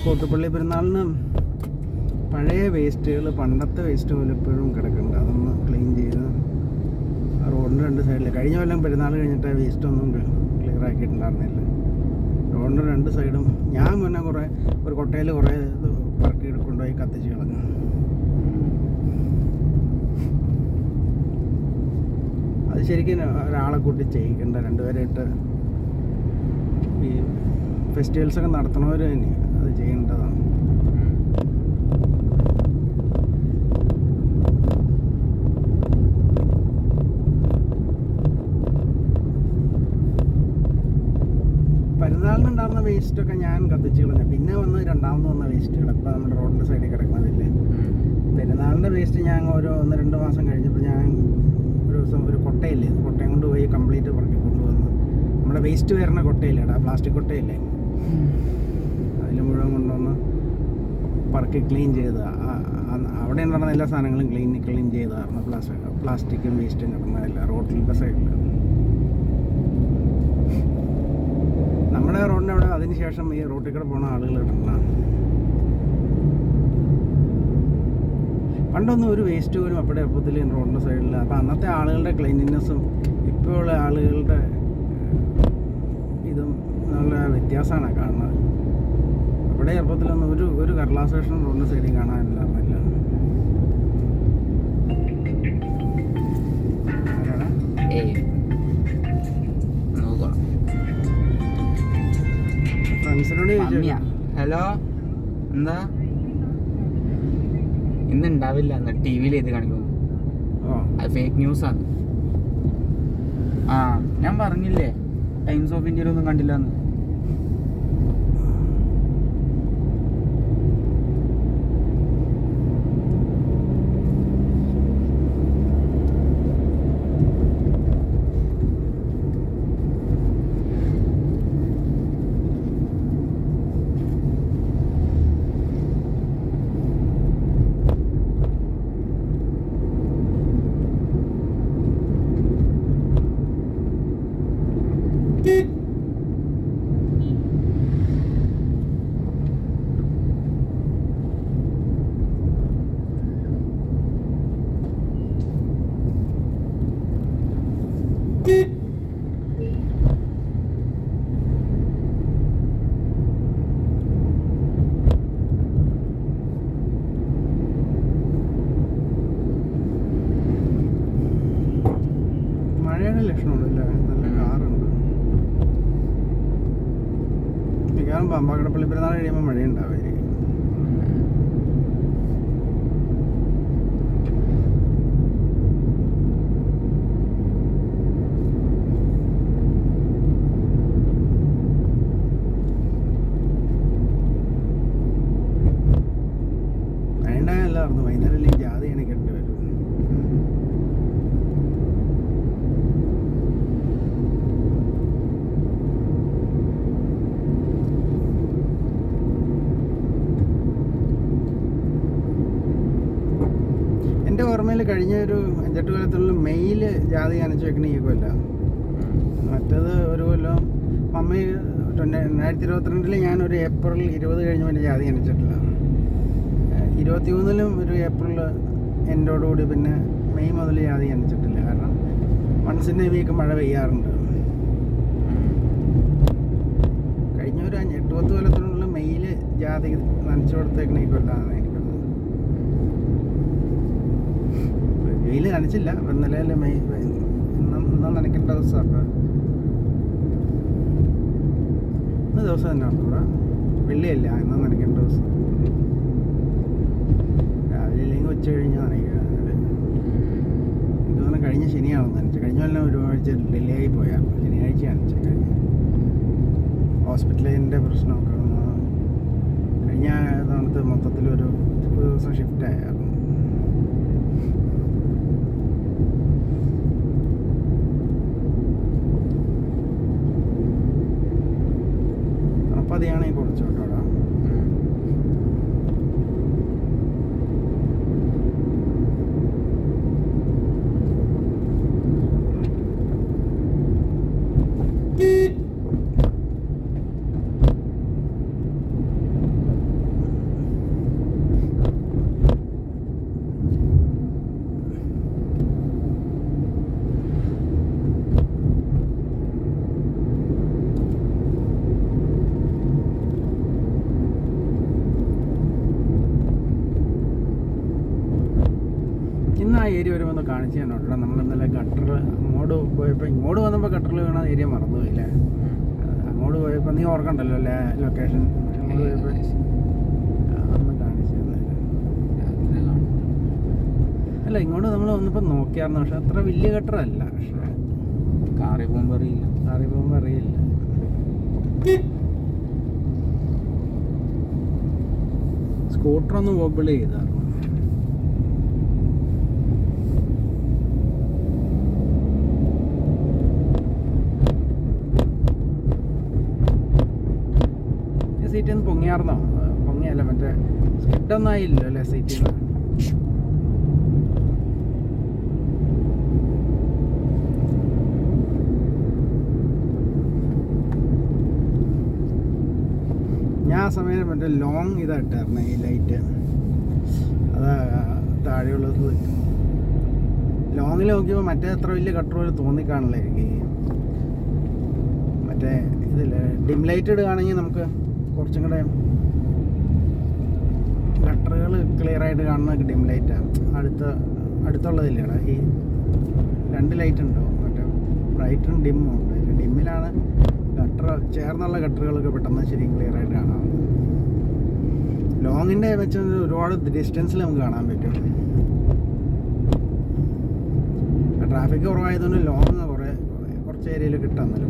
കോട്ടുപള്ളി പെരുന്നാളിന് പഴയ വേസ്റ്റുകൾ, പണ്ടത്തെ വേസ്റ്റ് പോലെ ഇപ്പോഴും കിടക്കുന്നുണ്ട്. അതൊന്ന് ക്ലീൻ ചെയ്ത് റോഡിൻ്റെ രണ്ട് സൈഡിൽ കഴിഞ്ഞ കൊല്ലം പെരുന്നാൾ കഴിഞ്ഞിട്ട് വേസ്റ്റൊന്നും ക്ലിയർ ആക്കിയിട്ടുണ്ടായിരുന്നില്ല. റോഡിൻ്റെ രണ്ട് സൈഡും ഞാൻ മുന്നേ കുറേ ഒരു കൊട്ടയിൽ കുറേ പറക്കി കൊണ്ടുപോയി കത്തിച്ച് കളഞ്ഞു. അത് ശരിക്കും ഒരാളെ കൂട്ടി ചെയ്യിക്കേണ്ട, രണ്ടുപേരെ ഇട്ട് ഈ ഫെസ്റ്റിവൽസൊക്കെ നടത്തണവർ തന്നെ അത് ചെയ്യേണ്ടതാണ്. പെരുന്നാളിനുണ്ടായിരുന്ന വേസ്റ്റൊക്കെ ഞാൻ കത്തിച്ച് കളഞ്ഞു. പിന്നെ രണ്ടാമത് വന്ന വേസ്റ്റുകൾ ഇപ്പം നമ്മുടെ റോഡിൻ്റെ സൈഡിൽ കിടക്കുന്നതില്ലേ, പെരുന്നാളിൻ്റെ വേസ്റ്റ് ഞാൻ ഒരു 1-2 മാസം കഴിഞ്ഞപ്പോൾ ഞാൻ ഒരു ദിവസം ഒരു കൊട്ടയില്ലേ, കൊട്ടയും കൊണ്ട് പോയി കംപ്ലീറ്റ് പറക്കി കൊണ്ടുവന്ന് നമ്മുടെ വേസ്റ്റ് വരുന്ന കൊട്ടയില്ലേ, ആ പ്ലാസ്റ്റിക് കൊട്ടയില്ലേ, അതിൽ മുഴുവൻ കൊണ്ടുവന്ന് പറക്കി ക്ലീൻ ചെയ്ത് അവിടെ ഉണ്ടായിരുന്ന എല്ലാ സാധനങ്ങളും ക്ലീൻ ചെയ്തായിരുന്നു. പ്ലാസ്റ്റിക്കും വേസ്റ്റും കിടന്നതല്ല റോഡിൻ്റെ സൈഡിൽ. നമ്മുടെ റോഡിൻ്റെ അവിടെ അതിന് ശേഷം ഈ റോട്ടിൽ കൂടെ പോകുന്ന ആളുകൾ കിട്ടുന്ന പണ്ടൊന്നും ഒരു വേസ്റ്റ് പോലും അപ്പോഴേ എളുപ്പത്തിൽ റോഡിൻ്റെ സൈഡിൽ. അപ്പം അന്നത്തെ ആളുകളുടെ ക്ലീനിനെസ്സും ഇപ്പോഴുള്ള ആളുകളുടെ ഇതും നല്ല വ്യത്യാസമാണ് കാണുന്നത്. അവിടെ എളുപ്പത്തിലൊന്നും ഒരു കടലാസ് വേഷം റോഡിൻ്റെ സൈഡിൽ കാണാനില്ലായിരുന്നില്ല. ഫ്രണ്ട്സിനോട് ചോദിച്ചു, ഹലോ എന്താ ഇന്ന് ഉണ്ടാവില്ല, എന്നാ ടി വിയിൽ എഴുതി കാണിക്കുന്നു. അത് ഫേക്ക് ന്യൂസാണ്. ഞാൻ പറഞ്ഞില്ലേ ടൈംസ് ഓഫ് ഇന്ത്യയിലൊന്നും കണ്ടില്ല എന്ന്. മഴയുടെ ലക്ഷണമുണ്ടല്ലേ, നല്ല കാറുണ്ട്. മിക്കവാറും പമ്പാക്കടപ്പള്ളി പെരുന്നാൾ കഴിയുമ്പോൾ മഴയുണ്ടാവുമായിരിക്കും. വേണ്ടായല്ലായിരുന്നു, വൈകുന്നേരം ജാതി എണിക്കേണ്ടി വരും. എൻ്റെ ഓർമ്മയിൽ കഴിഞ്ഞ ഒരു 5-8 കൊല്ലത്തുള്ള മെയ്യിൽ ജാതി നനച്ച് വെക്കണ ഈ കൊല്ലം. മറ്റത് ഒരു കൊല്ലം മമ്മി 2022 ഞാനൊരു ഏപ്രിൽ 20 കഴിഞ്ഞ് പിന്നെ ജാതി നനച്ചിട്ടില്ല. 23 ഒരു ഏപ്രിൽ എൻ്റോടുകൂടി പിന്നെ മെയ് മുതൽ ജാതി നനച്ചിട്ടില്ല. കാരണം മൺസിൻ്റെ വീക്ക് മഴ പെയ്യാറുണ്ട്. കഴിഞ്ഞ ഒരു 8-10 കൊല്ലത്തിനുള്ള മെയ്യിൽ ജാതി നനച്ചു കൊടുത്തേക്കണ ഈ കൊല്ലമാണ് എനിക്കത്. വെയിൽ നനച്ചില്ല, അപ്പം ഇന്നലെ മെയ് ഇന്നും നനയ്ക്കേണ്ട ദിവസമാണ്. ഇന്ന് ദിവസം തന്നെയാണ് ഇവിടെ, വെള്ളിയല്ല, ഇന്നും നനയ്ക്കേണ്ട ദിവസം. രാവിലെ ഇല്ലെങ്കിൽ ഉച്ച കഴിഞ്ഞ് നനയ്ക്കുക. എനിക്ക് തോന്നുന്നു കഴിഞ്ഞ ശനിയാണെന്ന് നനച്ചത്. കഴിഞ്ഞ കൊല്ലം ഒരു ആഴ്ച ഡിലേ ആയി പോയാൽ ശനിയാഴ്ച നനച്ചത്. കഴിഞ്ഞ ഹോസ്പിറ്റലിൻ്റെ പ്രശ്നമൊക്കെ കഴിഞ്ഞ തവണത്തെ മൊത്തത്തിലൊരു ദിവസം ഷിഫ്റ്റ് ആയിരുന്നു. അപ്പം അതെയാണെങ്കിൽ കുറച്ച് കേട്ടോടാ. കാണിച്ചു തരണം കേട്ടോ. നമ്മളിന്നലെ ഗട്ടർ അങ്ങോട്ട് പോയപ്പോൾ ഇങ്ങോട്ട് വന്നപ്പോൾ ഗട്ടറിൽ വീണ ഏരിയ മറന്നുപോയില്ലേ? അങ്ങോട്ട് പോയപ്പോൾ നീ ഓർക്കണ്ടല്ലോ അല്ലേ ലൊക്കേഷൻ? അങ്ങോട്ട് പോയപ്പോൾ അന്ന് കാണിച്ചു തന്നെ. അല്ല ഇങ്ങോട്ട് നമ്മൾ വന്നപ്പോൾ നോക്കിയായിരുന്നു, പക്ഷെ അത്ര വലിയ ഗട്ടറല്ല. പക്ഷെ കാറി പോകുമ്പോൾ അറിയില്ല. സ്കൂട്ടറൊന്ന് വോബിൾ ചെയ്തായിരുന്നു. സീറ്റിൽ നിന്ന് പൊങ്ങിയാർന്നോ? പൊങ്ങിയല്ല, മറ്റേ സ്കിഡൊന്നും ആയില്ലല്ലോ അല്ലേ സീറ്റിൽ നിന്ന്? ഞാൻ ആ സമയം മറ്റേ ലോങ് ഇതായിട്ടായിരുന്നു ഈ ലൈറ്റ്, അതാ താഴെയുള്ളത്. ലോങ്ങിൽ നോക്കിയപ്പോൾ മറ്റേ അത്ര വലിയ കട്ടർ പോലെ തോന്നിക്കാണില്ല എനിക്ക്. മറ്റേ ഇതില്ലേ ഡിം ലൈറ്റ് ഇടുകയാണെങ്കിൽ നമുക്ക് കുറച്ചും കൂടെ ഗട്ടറുകൾ ക്ലിയർ ആയിട്ട് കാണുന്ന ഡിം ലൈറ്റാണ്. അടുത്തുള്ളതില്ലേടാ ഈ 2 ലൈറ്റ് ഉണ്ടോ, മറ്റേ ബ്രൈറ്റും ഡിമ്മും ഉണ്ട്. ഡിമ്മിലാണ് ഗട്ടർ ചേർന്നുള്ള ഗട്ടറുകളൊക്കെ പെട്ടെന്ന് ശരിക്കും ക്ലിയർ ആയിട്ട് കാണാം. ലോങ്ങിൻ്റെ വെച്ച് ഒരുപാട് ഡിസ്റ്റൻസിൽ നമുക്ക് കാണാൻ പറ്റും. ട്രാഫിക് കുറവായതുകൊണ്ട് ലോങ് കുറച്ച് ഏരിയയിൽ കിട്ടാമെന്നല്ലോ.